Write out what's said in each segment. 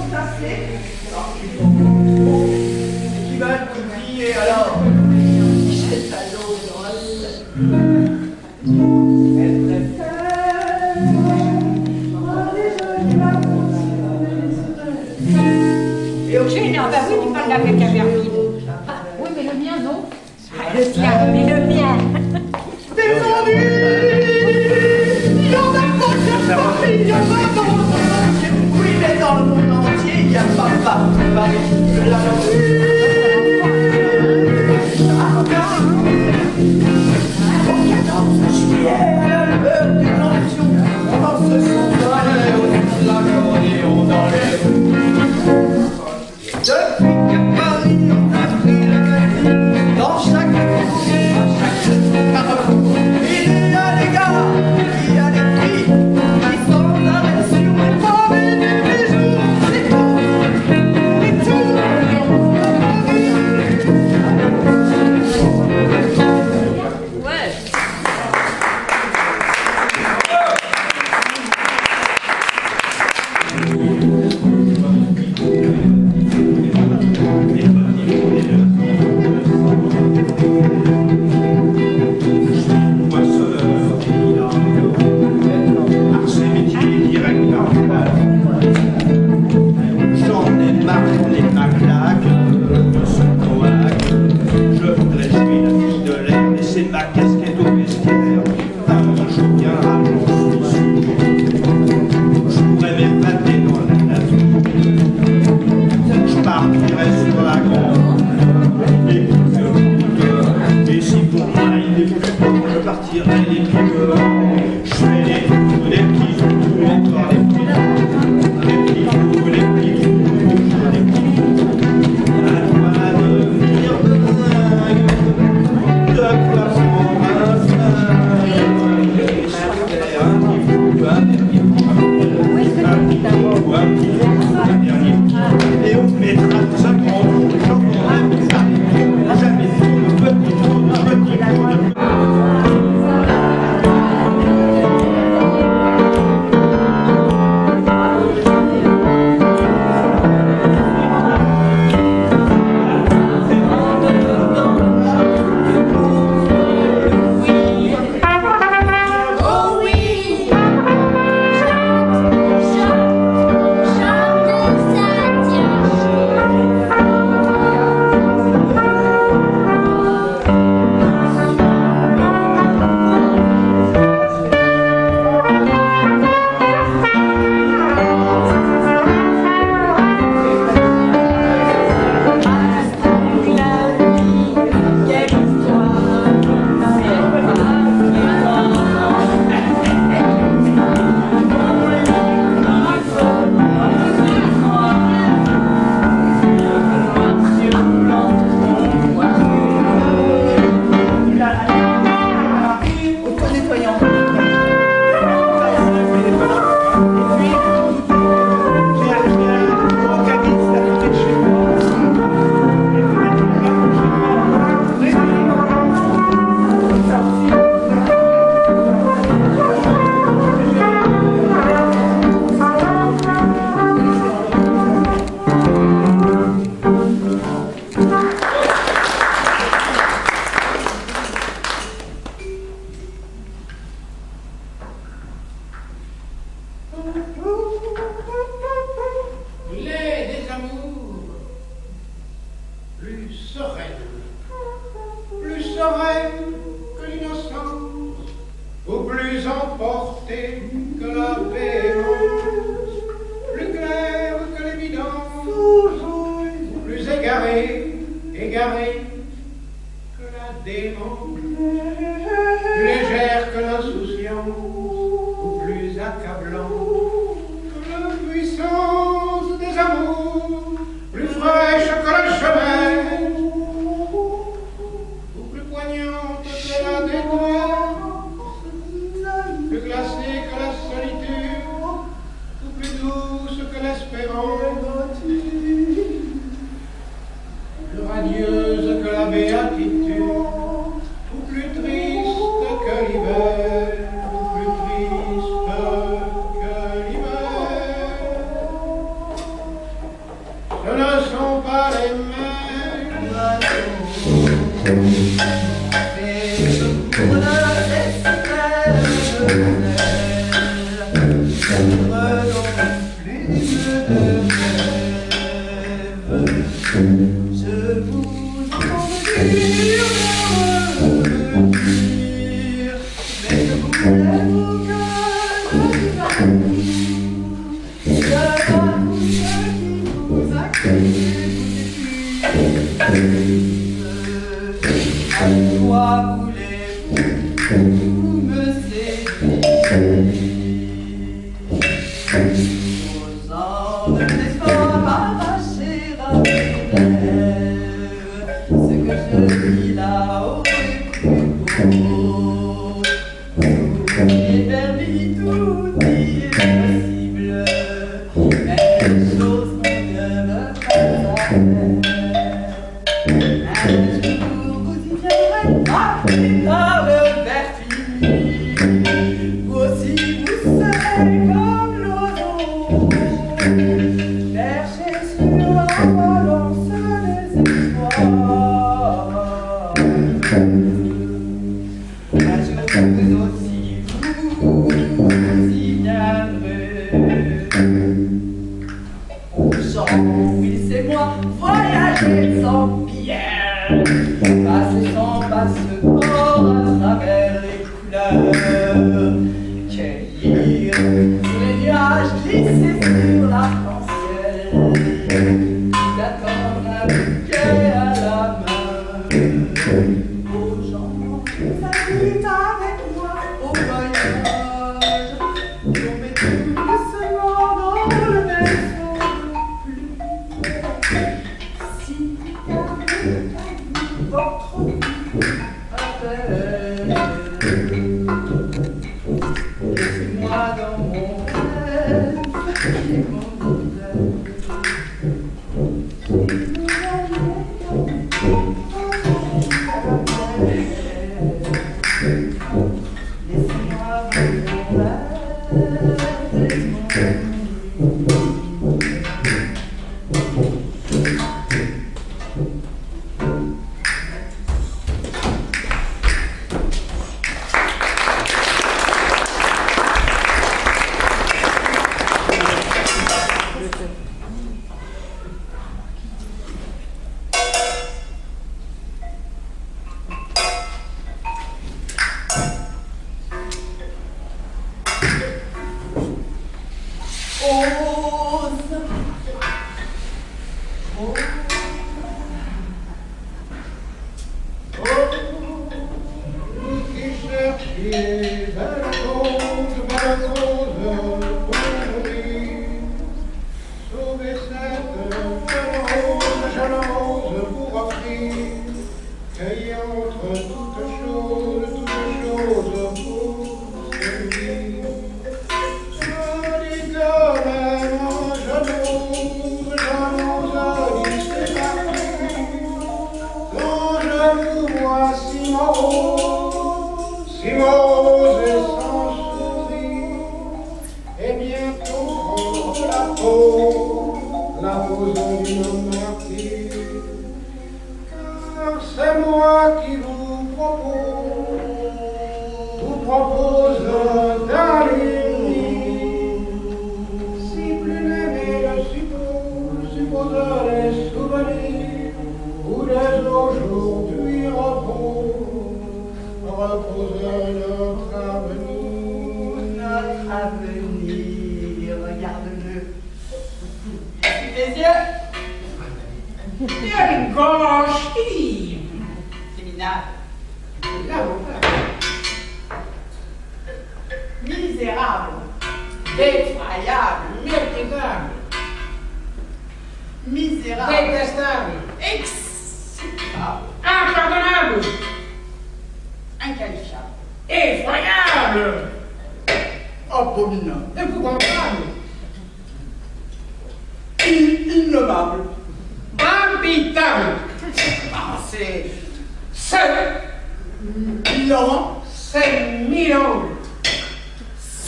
Qui va te plier alors? C'est à l'eau grosse. Elle préfère. Et au non, bah oui, tu parles avec un vermine. Ah, oui, mais le mien, non. Ah, le tien, mais le mien. Descendu. Il y en a pas de Paris, il y en a dans le monde entier. Oui, mais dans le monde entier, il n'y a pas partout Paris. Je Au 14 juillet, l'heure des élections, on danse son soirée au son de l'accordéon dans les rues. Depuis que Paris on a pris le menu, dans chaque cour, à chaque carrefour, il y a des gars, il y a des filles, qui sont arrêtés sur les pavés du bijou. C'est tout, et tout, Ouais. J'en ai marre des maclaques, de ce coac. Je voudrais jouer la fille de l'air, laisser ma casquette au vestiaire. Un jour viendra, j'en suis sûr. Je pourrais m'évader dans la nature. Je partirai sur la grande. Et si pour moi il est plus beau, je partirai les pieds dehors. Je fais les tours, les petits tours, encore les petits tours. Les petits tours, les petits tours, les petits tours. À toi de venir dingue, de quoi prendre un flingue. Et se faire un petit coup, un dernier coup, un petit coup, un dernier coup. Et on mettra tous un grand tour, j'en ferai un petit tour. Jamais trop de petits tours, de petits tours, de petits tours. Oh oui, chante, ça tient. Auto-nettoyant. Il est des amours plus sereines que l'innocence, ou plus emportées que la béance, plus claires que l'évidence, plus égarées que la démence, plus légères que l'insouciance, ou plus accablantes que la puissance des amours, plus fraîche que la chemin, ou plus poignante que la détresse, plus glacée que la solitude, ou plus douce que l'espérance, plus radieuse que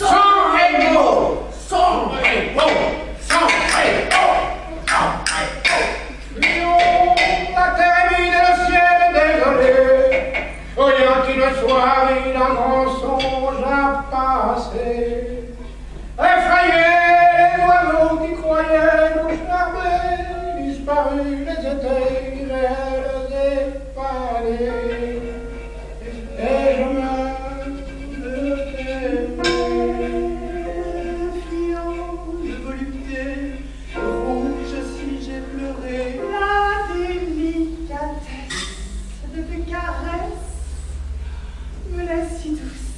Sans disparu, les étés réels et panés. Et je meurs de t'aimer. Fiant de volupté, rouge si j'ai pleuré, la délicatesse de tes caresses me laisse si douce.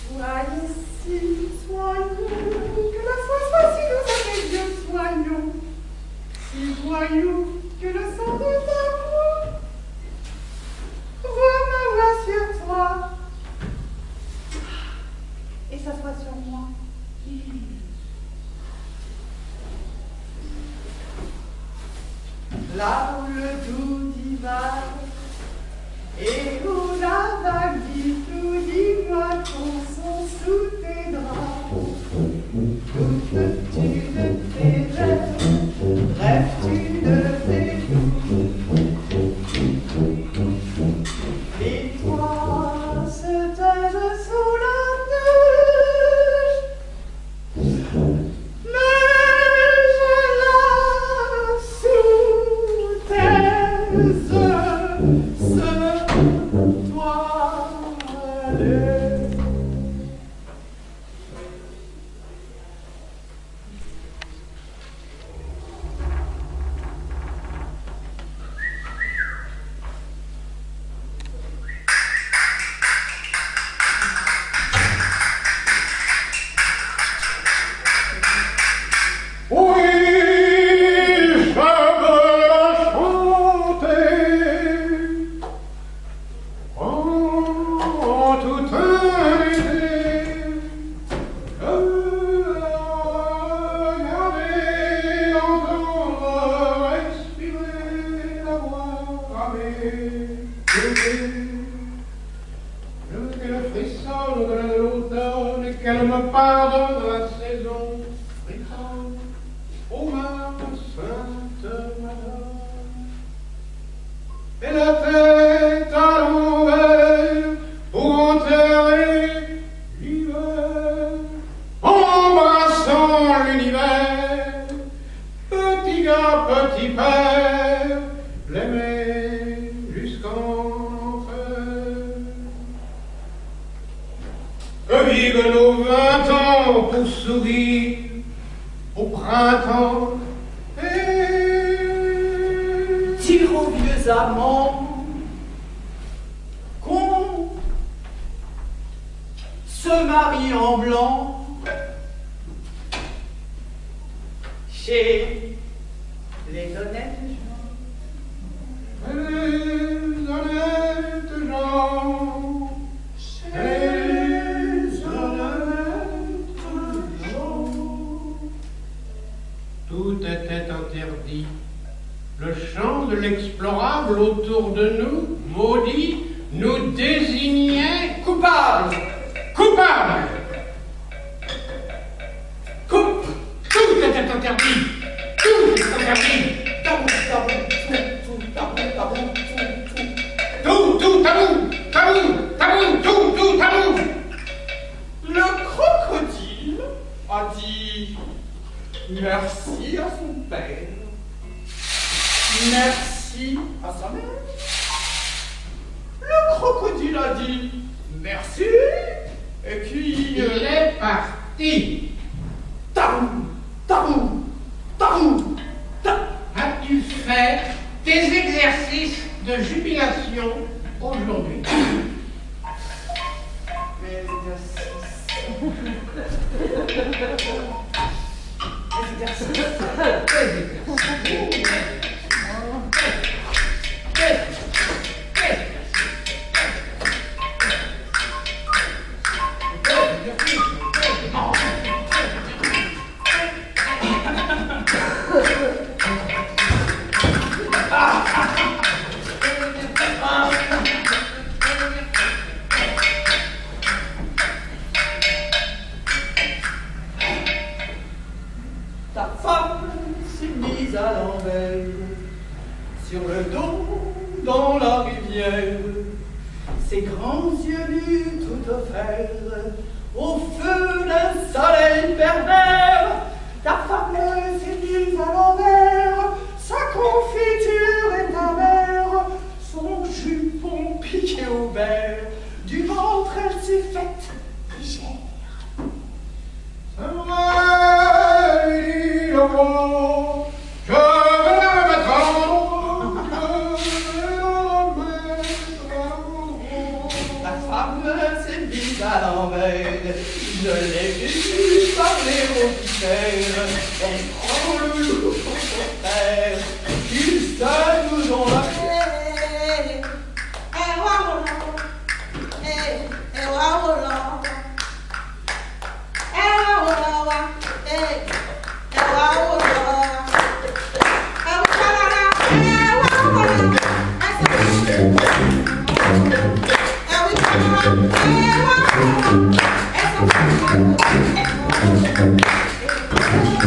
Soyez si soigneux, que la soie soit si douce à tes yeux, soigneux, si joyeux que le sang de ta peau. Vois ma voix sur toi, et s'assoit sur moi. Là où le doux divague, et où la vague dit tout, dis-moi qu'on sont sous tes draps. Doutes-tu de tes rêves, rêves-tu de tes les toits se taisent sous la neige, mais je la sous-taise ce toile. Qu'elle me pardonne la saison frissonne, ô ma sainte Madame. Et la tête à l'envers pour enterrer l'hiver, embrassant l'univers, petit gars, petit père, l'aimer jusqu'en enfer. Que vivent nos 20 ans pour sourire au printemps et Dire aux vieux amants qu'on se marie en blanc chez les honnêtes gens. les honnêtes gens, les honnêtes gens. Tout était interdit. Le champ de l'explorable autour de nous, maudit, nous désignait coupables. Coupables. Coupe. Tout était interdit. Tout est interdit. Tabou, tabou, tout, tabou, tabou, tout. Tout tabou. Tabou, tabou, tout tabou. Le crocodile a dit merci à son père, merci à sa mère. Le crocodile a dit merci, et puis Il est parti. tabou, tabou, tabou, tabou. As-tu fait tes exercices de jubilation aujourd'hui? Mes Ta femme s'est mise à l'envers, sur le dos dans la rivière, ses grands yeux nus tout offerts, au feu d'un soleil pervers. Ta femme s'est mise à l'envers.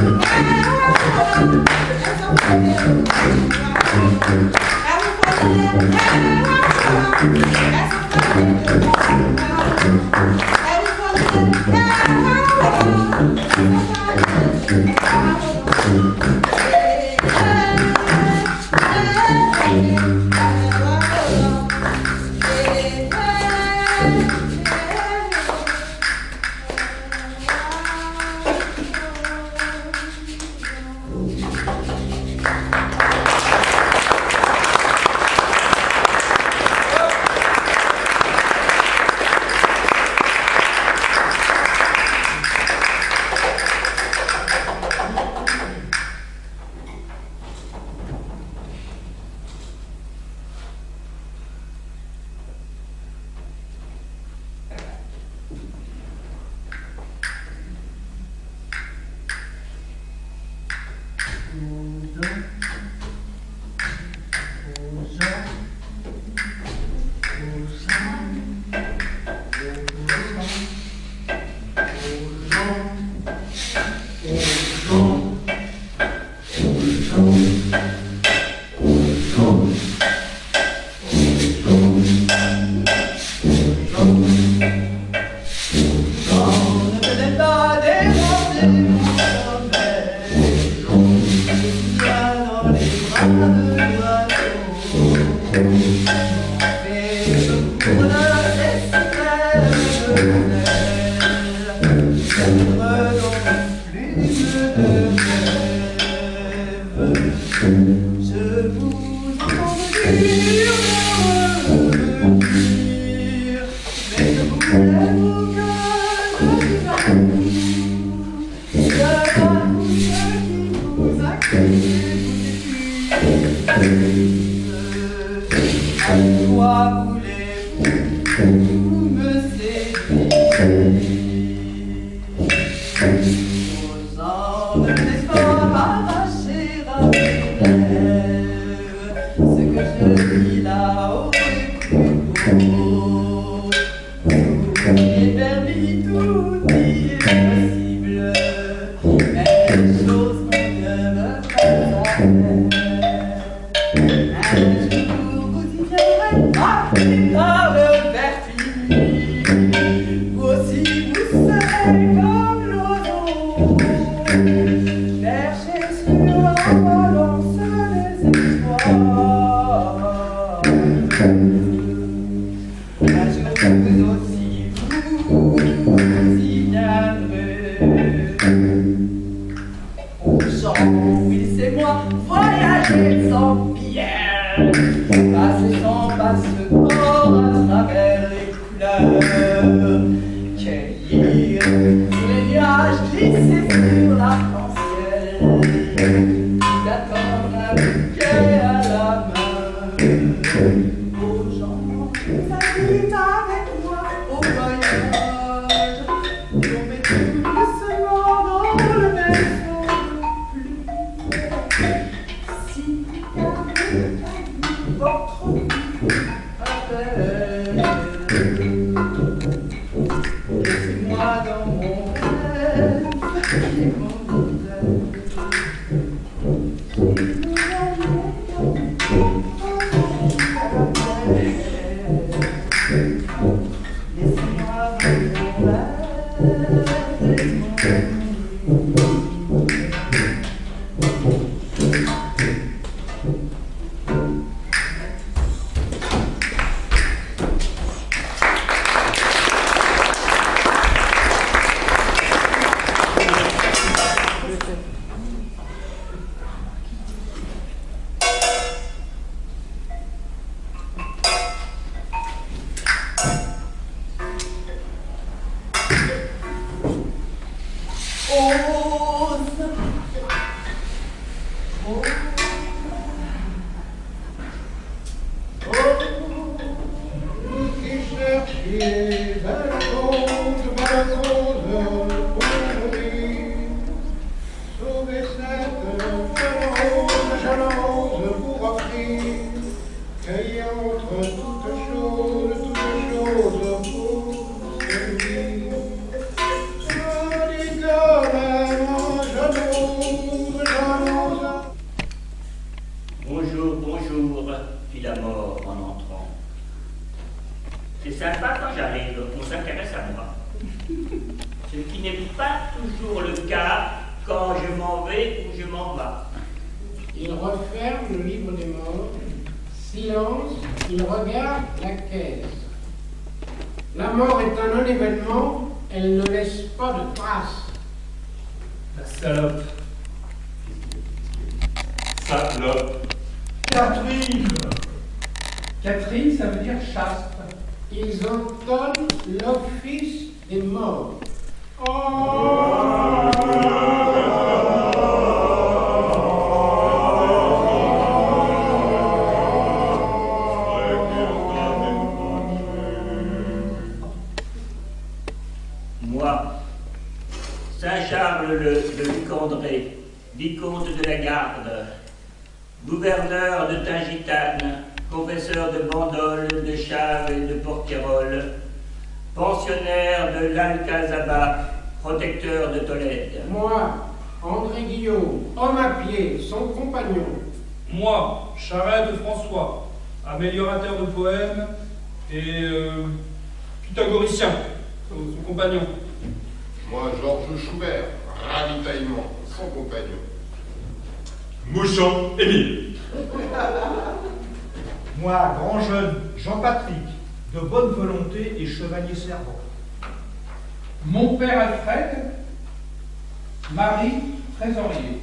Pour servir. savez où je m'en vais. Il referme le livre des morts. Silence, il regarde la caisse. La mort est un non-événement, elle ne laisse pas de traces. La salope. Salope. Catherine. Catherine, ça veut dire chaste. Ils entonnent l'office des morts. Moi, Saint-Charles de Lucandré, vicomte de la Garde, gouverneur de Tingitane, confesseur de Bandol, de Chaves et de Porquerolles, pensionnaire de l'Alcazaba, protecteur de Tolède. Moi, André Guillaume, homme à pied, son compagnon. Moi, Charret de François, améliorateur de poèmes et pythagoricien, son compagnon. Moi, Georges Schubert, ravitaillement, son compagnon. Mouchon Émile. Moi, grand jeune, Jean-Patrick, de bonne volonté et chevalier servant. Mon père Alfred, Marie, trésorier.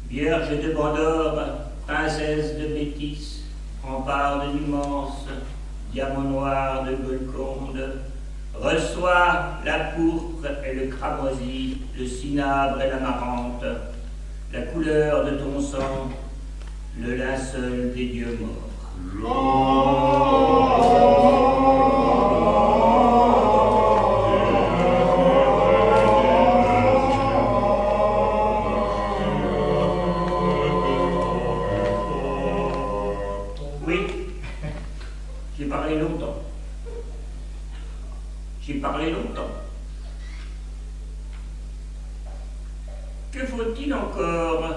Vierge de Bandor, princesse de Bétis, rempart de l'immense, diamant noir de Golconde, reçois la pourpre et le cramoisi, le cinabre et l'amarante, la couleur de ton sang, le linceul des dieux morts. Oui, j'ai parlé longtemps. J'ai parlé longtemps. Que faut-il encore?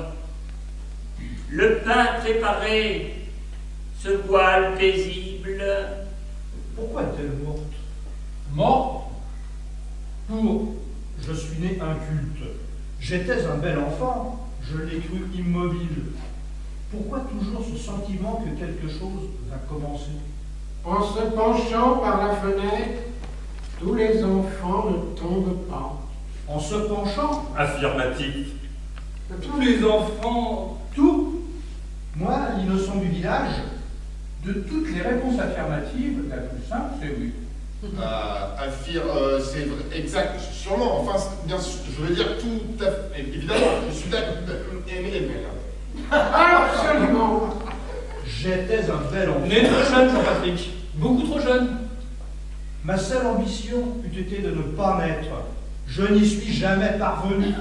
Le pain préparé, ce voile paisible. Pourquoi est-elle morte? Mort pour. Je suis né inculte. J'étais un bel enfant. Je l'ai cru immobile. Pourquoi toujours ce sentiment que quelque chose va commencer? En se penchant par la fenêtre, tous les enfants ne tombent pas. En se penchant, Affirmatif. Tous les enfants, tout. moi, l'innocent du village, De toutes les réponses affirmatives, la plus simple, c'est oui. C'est vrai, exact, sûrement, enfin, bien sûr, je veux dire tout à fait, évidemment, je suis d'accord, Absolument. j'étais un bel enfant. Né trop jeune, Jean-Patrick. Beaucoup trop jeune. Ma seule ambition eût été de ne pas naître. Je n'y suis jamais parvenu.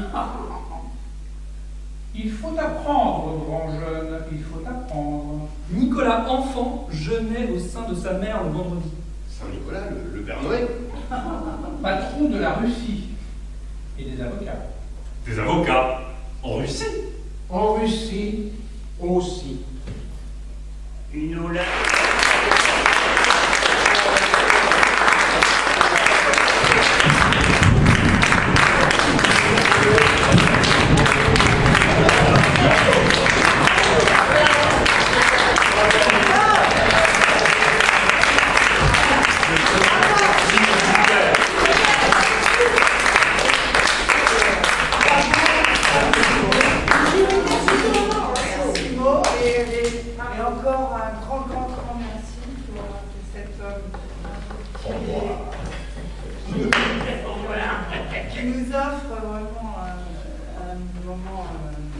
Il faut apprendre, grand jeune, il faut apprendre. Nicolas, enfant, jeûnait au sein de sa mère le vendredi. Saint-Nicolas, le Père Noël. Patron de la Russie et des avocats. Des avocats en Russie. En Russie aussi. Une oula. Et encore un grand merci pour cet homme qui nous offre vraiment un moment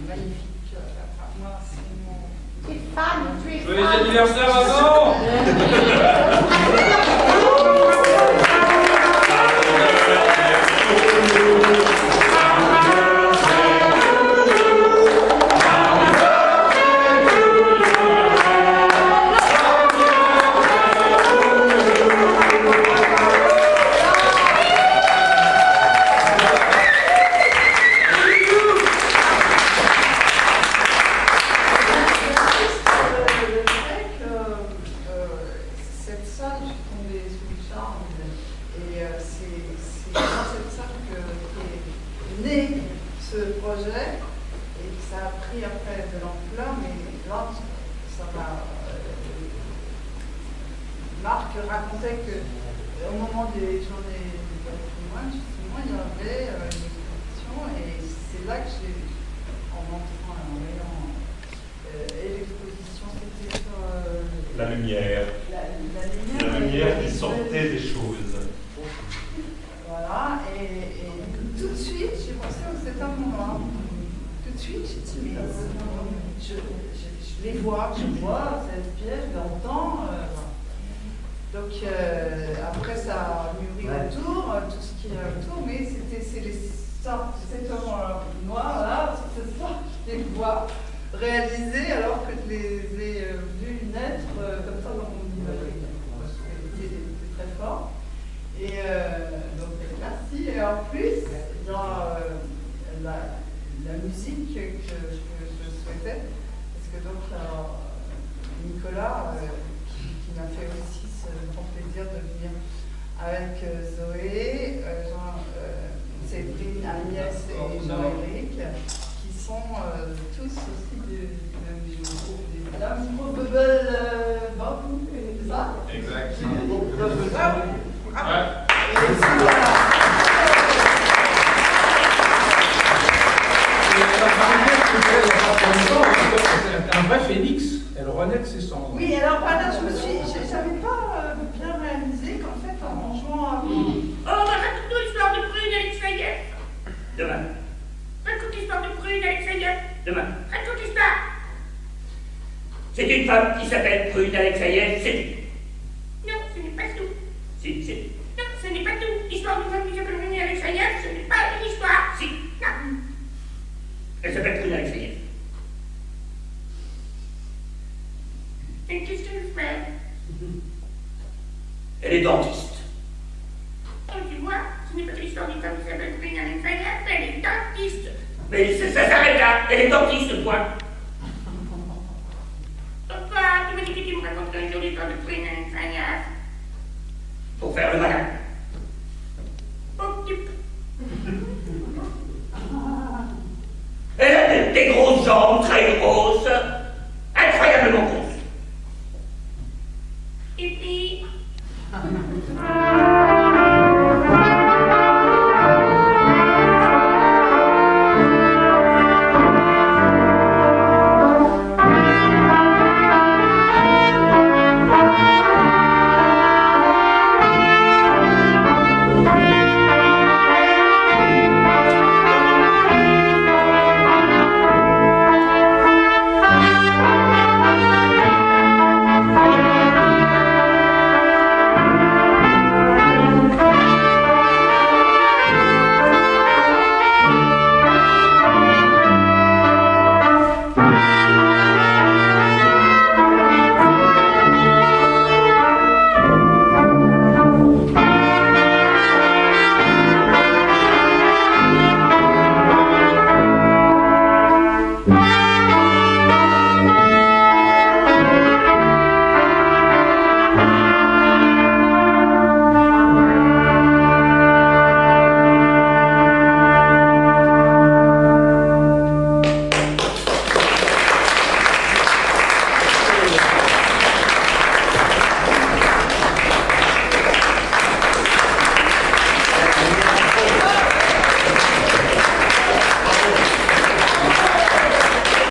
magnifique. Enfin, moi, c'est mon... Tu es fan, tu es Joyeux fan. anniversaire avant. Cette salle, ce sont des né ce projet et que ça a pris après de l'ampleur, mais là, ça m'a. Marc racontait qu'au moment des journées du patrimoine, justement, il y avait une exposition et c'est là que j'ai, en entrant et en voyant, et l'exposition c'était sur La lumière. la lumière qui sortait des choses. Voilà, et tout de suite, j'ai pensé à cet amour-là. Tout de suite, j'ai dit, mais je les vois, je vois cette pièce, je l'entends. Donc après, ça a mûri autour, tout ce qui est autour, mais c'est cet homme-là, là, c'est ça, je les vois réaliser alors que je les ai vus naître comme ça dans mon imagerie. Parce qu'elle était très fort. Et donc merci. Et en plus, dans la musique que je souhaitais, parce que donc Nicolas, qui m'a fait aussi ce grand plaisir de venir avec Zoé, Céline, Agnès et Jean-Éric, qui sont tous aussi du même groupe, des dames Bubble Bob, c'est ça? Exact. C'est un vrai phénix, elle renaît de ses cendres. Oui, alors voilà, j'avais pas bien réalisé qu'en fait, en jouant à... Oh, raconte-nous l'histoire de Prune avec Saïef. Demain. Raconte l'histoire de Prune avec Saïef. Demain. Raconte l'histoire. C'est une femme qui s'appelle Prune Alexaïev, c'est tout. Non, ce n'est pas tout. Si, c'est. Non, ce n'est pas tout. L'histoire d'une femme qui s'appelle Prune Alexaïev, ce n'est pas une histoire. Si, non. Elle s'appelle Prune Alexaïev. Et qu'est-ce qu'elle fait? Elle est dentiste. Oh, tu vois, ce n'est pas l'histoire d'une femme qui s'appelle Prune Alexaïev, elle est dentiste. Mais ça s'arrête là, elle est dentiste, point. Papa, tu m'as dit que tu me raconterais un jour l'histoire de Prune Alexaïev. Pour faire le malin. Occupe. Elle a des grosses jambes très grosses.